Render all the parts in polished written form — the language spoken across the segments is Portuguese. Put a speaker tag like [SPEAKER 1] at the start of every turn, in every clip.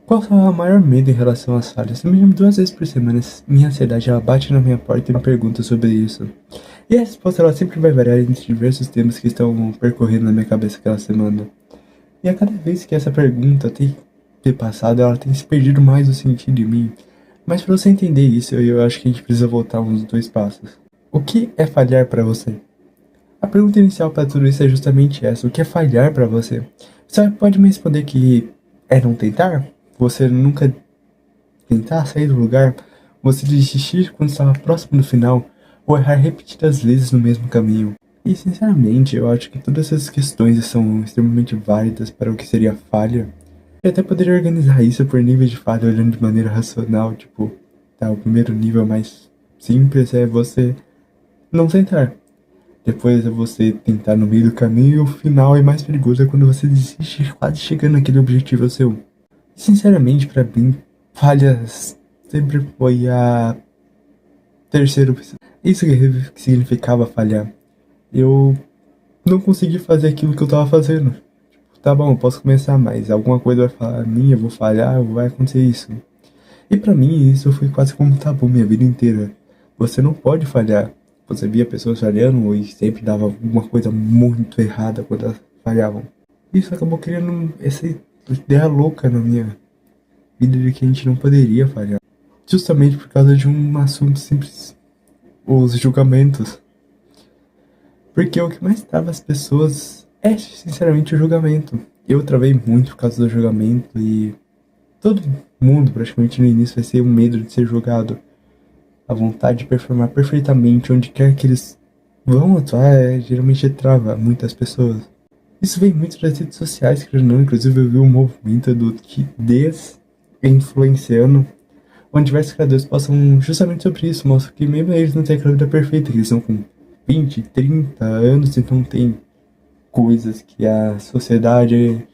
[SPEAKER 1] Qual é o maior medo em relação às falhas? No mínimo 2 vezes por semana, minha ansiedade ela bate na minha porta e me pergunta sobre isso. E a resposta ela sempre vai variar entre diversos temas que estão percorrendo na minha cabeça aquela semana. E a cada vez que essa pergunta tem passado, ela tem se perdido mais o sentido em mim. Mas para você entender isso, eu acho que a gente precisa voltar uns 2 passos. O que é falhar para você? A pergunta inicial para tudo isso é justamente essa. O que é falhar para você? Você pode me responder que é não tentar? Você nunca tentar sair do lugar? Você desistir quando estava próximo do final? Ou errar repetidas vezes no mesmo caminho? E sinceramente, eu acho que todas essas questões são extremamente válidas para o que seria falha. Eu até poderia organizar isso por níveis de falha olhando de maneira racional, tipo, tá, o primeiro nível mais simples é você não tentar. Depois é você tentar no meio do caminho e o final é mais perigoso é quando você desiste quase chegando naquele objetivo seu. Sinceramente, pra mim, falhas sempre foi a terceira opção. Isso que significava falhar. Eu não consegui fazer aquilo que eu tava fazendo. Tipo, tá bom, eu posso começar, mas alguma coisa vai falar minha, eu vou falhar, vai acontecer isso. E pra mim, isso foi quase como um tabu minha vida inteira. Você não pode falhar. Você via pessoas falhando e sempre dava alguma coisa muito errada quando elas falhavam. Isso acabou criando essa ideia louca na minha vida de que a gente não poderia falhar. Justamente por causa de um assunto simples. Os julgamentos. Porque o que mais trava as pessoas é, sinceramente, o julgamento. Eu travei muito por causa do julgamento e todo mundo, praticamente no início, vai ter um medo de ser julgado. A vontade de performar perfeitamente onde quer que eles vão atuar geralmente trava muitas pessoas. Isso vem muito das redes sociais, que não, inclusive eu vi um movimento do Kidez influenciando, onde diversos criadores passam justamente sobre isso, mostram que mesmo eles não têm aquela vida perfeita, que eles são com 20, 30 anos, então tem coisas que a sociedade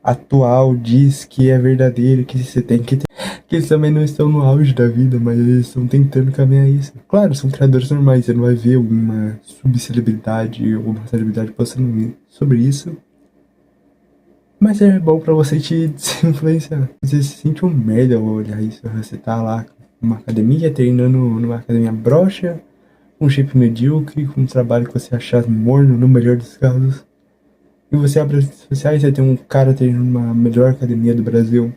[SPEAKER 1] atual diz que é verdadeiro, que você tem que ter, que eles também não estão no auge da vida, mas eles estão tentando caminhar isso. Claro, são criadores normais, você não vai ver uma subcelebridade ou uma celebridade postando sobre isso, mas é bom pra você te desinfluenciar. Você se sente um merda ao olhar isso, você tá lá numa academia, treinando numa academia broxa, um shape medíocre, com um trabalho que você achar morno no melhor dos casos. E você abre as redes sociais e tem um cara treinando numa melhor academia do Brasil.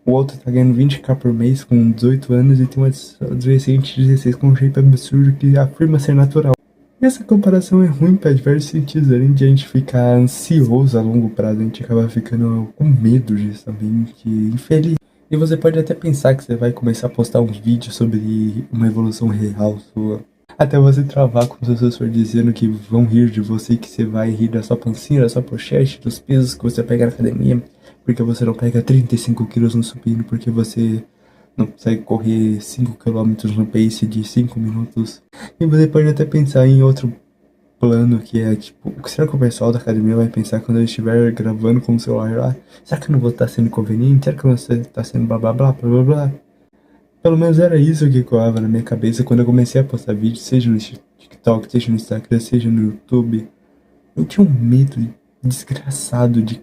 [SPEAKER 1] O outro tá ganhando 20k por mês com 18 anos e tem uma adolescente de 16 com um shape absurdo que afirma ser natural. E essa comparação é ruim para diversos sentidos, além de a gente ficar ansioso a longo prazo, a gente acaba ficando com medo justamente, infeliz. E você pode até pensar que você vai começar a postar uns vídeos sobre uma evolução real sua. Até você travar com os seus professores dizendo que vão rir de você, que você vai rir da sua pancinha, da sua pochete, dos pesos que você pega na academia, porque você não pega 35 quilos no supino, porque você não consegue correr 5 km no pace de 5 minutos. E você pode até pensar em outro plano, que é tipo, o que será que o pessoal da academia vai pensar quando eu estiver gravando com o celular lá? Será que eu não vou estar sendo inconveniente? Será que você está sendo blá blá blá blá blá blá? Pelo menos era isso que ecoava na minha cabeça quando eu comecei a postar vídeos, seja no TikTok, seja no Instagram, seja no YouTube. Eu tinha um medo desgraçado de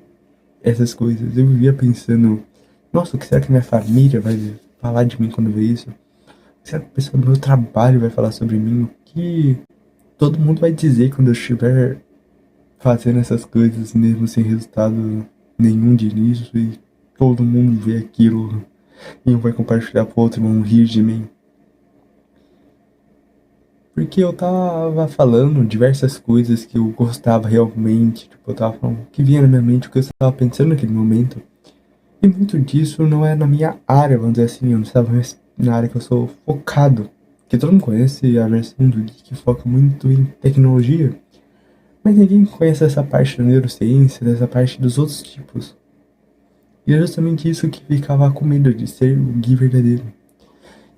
[SPEAKER 1] essas coisas. Eu vivia pensando, nossa, o que será que minha família vai falar de mim quando ver isso? O que será que o pessoal do meu trabalho vai falar sobre mim? O que todo mundo vai dizer quando eu estiver fazendo essas coisas mesmo sem resultado nenhum de início e todo mundo vê aquilo e um vai compartilhar pro outro e vão rir de mim. Porque eu tava falando diversas coisas que eu gostava realmente, tipo, eu tava falando o que vinha na minha mente, o que eu estava pensando naquele momento. E muito disso não é na minha área, vamos dizer assim, eu não estava na área que eu sou focado. Que todo mundo conhece a versão do geek que foca muito em tecnologia. Mas ninguém conhece essa parte da neurociência, dessa parte dos outros tipos. E é justamente isso que ficava com medo de ser o Gui verdadeiro.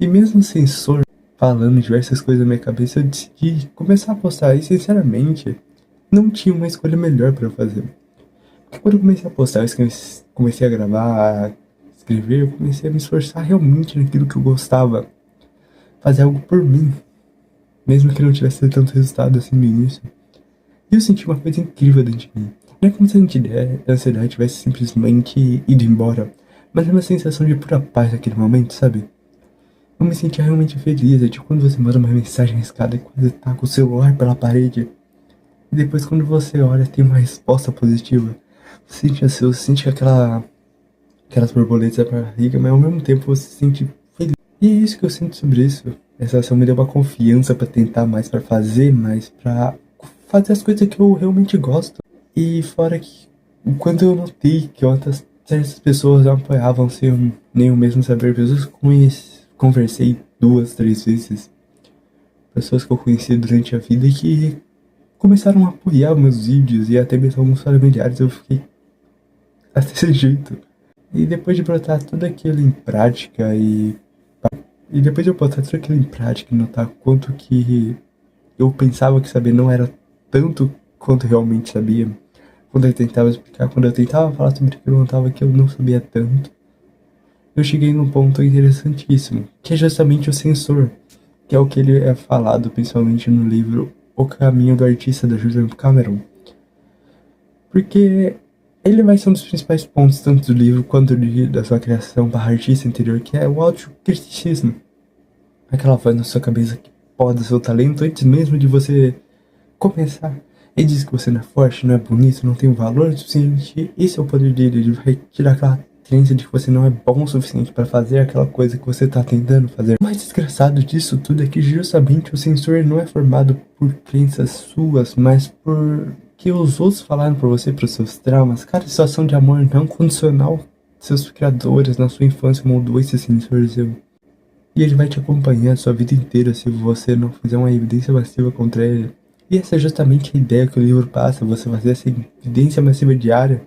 [SPEAKER 1] E mesmo o sensor falando diversas coisas na minha cabeça, eu decidi começar a postar. E sinceramente, não tinha uma escolha melhor para eu fazer. Porque quando eu comecei a postar, eu comecei a gravar, a escrever, eu comecei a me esforçar realmente naquilo que eu gostava. Fazer algo por mim. Mesmo que não tivesse tanto resultado assim no início. E eu senti uma coisa incrível dentro de mim. Não é como se a ansiedade tivesse simplesmente ido embora. Mas é uma sensação de pura paz naquele momento, sabe? Eu me sentia realmente feliz, é tipo quando você manda uma mensagem arriscada e quando você tá com o celular pela parede. E depois quando você olha tem uma resposta positiva. Você sente aquelas borboletas na barriga, mas ao mesmo tempo você se sente feliz. E é isso que eu sinto sobre isso. Essa ação me deu uma confiança pra tentar mais, pra fazer mais, pra fazer as coisas que eu realmente gosto. E fora que, quando eu notei que certas pessoas não apoiavam sem eu nem eu mesmo saber, pessoas que conversei 2, 3 vezes, pessoas que eu conheci durante a vida e que começaram a apoiar meus vídeos e até mesmo alguns familiares, eu fiquei desse jeito. E depois de botar tudo aquilo em prática e depois de eu botar tudo aquilo em prática e notar quanto que eu pensava que saber não era tanto quanto realmente sabia, quando eu tentava explicar, quando eu tentava falar sobre aquilo, eu notava que eu não sabia tanto. Eu cheguei num ponto interessantíssimo, que é justamente o sensor, que é o que ele é falado principalmente no livro O Caminho do Artista, da Julia Cameron. Porque ele vai ser um dos principais pontos, tanto do livro quanto da sua criação para artista interior, que é o autocriticismo. Aquela voz na sua cabeça que poda seu talento antes mesmo de você começar. Ele diz que você não é forte, não é bonito, não tem valor suficiente. Esse é o poder dele, ele vai tirar aquela crença de que você não é bom o suficiente para fazer aquela coisa que você tá tentando fazer. O mais desgraçado disso tudo é que justamente o sensor não é formado por crenças suas, mas por que os outros falaram pra você, pros seus traumas. Cada situação de amor não condicional, seus criadores na sua infância moldou esse sensor seu. E ele vai te acompanhar a sua vida inteira se você não fizer uma evidência massiva contra ele. E essa é justamente a ideia que o livro passa, você fazer essa evidência massiva diária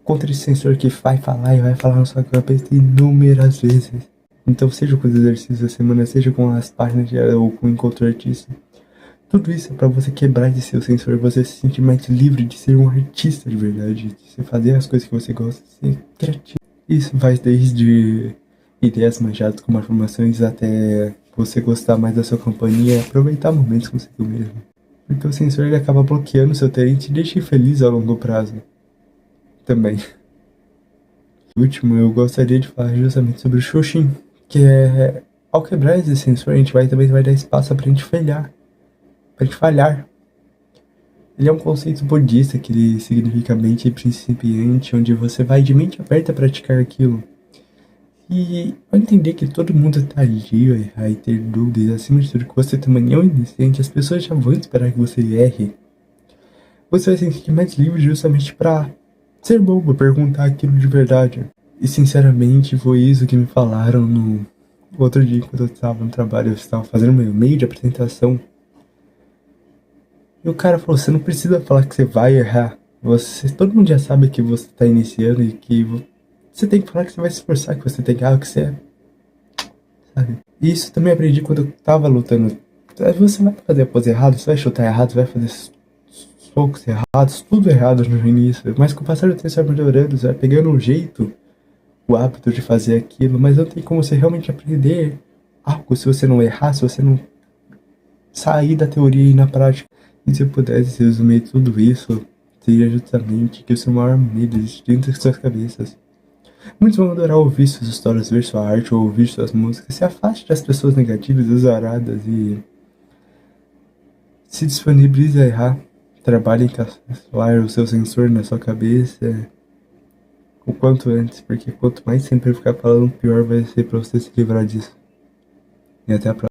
[SPEAKER 1] contra esse sensor que vai falar e vai falar na sua cabeça inúmeras vezes. Então seja com os exercícios da semana, seja com as páginas ou com o encontro artista. Tudo isso é pra você quebrar esse seu sensor, você se sentir mais livre de ser um artista de verdade, de você fazer as coisas que você gosta, de ser criativo. Isso vai desde ideias manjadas como afirmações até você gostar mais da sua companhia e aproveitar momentos consigo mesmo. Porque o sensor ele acaba bloqueando seu talento e te deixa infeliz a longo prazo. Também. Por último, eu gostaria de falar justamente sobre o Shoshin, que é, ao quebrar esse sensor, a gente também vai dar espaço pra gente falhar. Pra gente falhar. Ele é um conceito budista que ele significa mente principiante, onde você vai de mente aberta a praticar aquilo. E ao entender que todo mundo tá ali a errar e ter dúvidas, acima de tudo que você também é um iniciante, as pessoas já vão esperar que você erre. Você vai se sentir mais livre justamente pra ser bobo, perguntar aquilo de verdade. E sinceramente foi isso que me falaram no outro dia quando eu estava no trabalho, eu estava fazendo meu e-mail de apresentação. E o cara falou, você não precisa falar que você vai errar. Todo mundo já sabe que você tá iniciando e que você tem que falar que você vai se esforçar, que você tem que que você é. Sabe? E isso também aprendi quando eu tava lutando. Você vai fazer a pose errada, você vai chutar errado, você vai fazer socos errados, tudo errado no início. Mas com o passar do tempo você vai melhorando, você vai pegando um jeito, o hábito de fazer aquilo. Mas não tem como você realmente aprender algo se você não errar, se você não sair da teoria e ir na prática. E se eu pudesse resumir tudo isso, seria justamente que o seu maior medo existe dentro das suas cabeças. Muitos vão adorar ouvir suas histórias, ver sua arte ou ouvir suas músicas. Se afaste das pessoas negativas, azaradas e se disponibilize a errar. Trabalhe em caçar o seu sensor na sua cabeça o quanto antes, porque quanto mais sempre ficar falando, pior vai ser pra você se livrar disso. E até a próxima.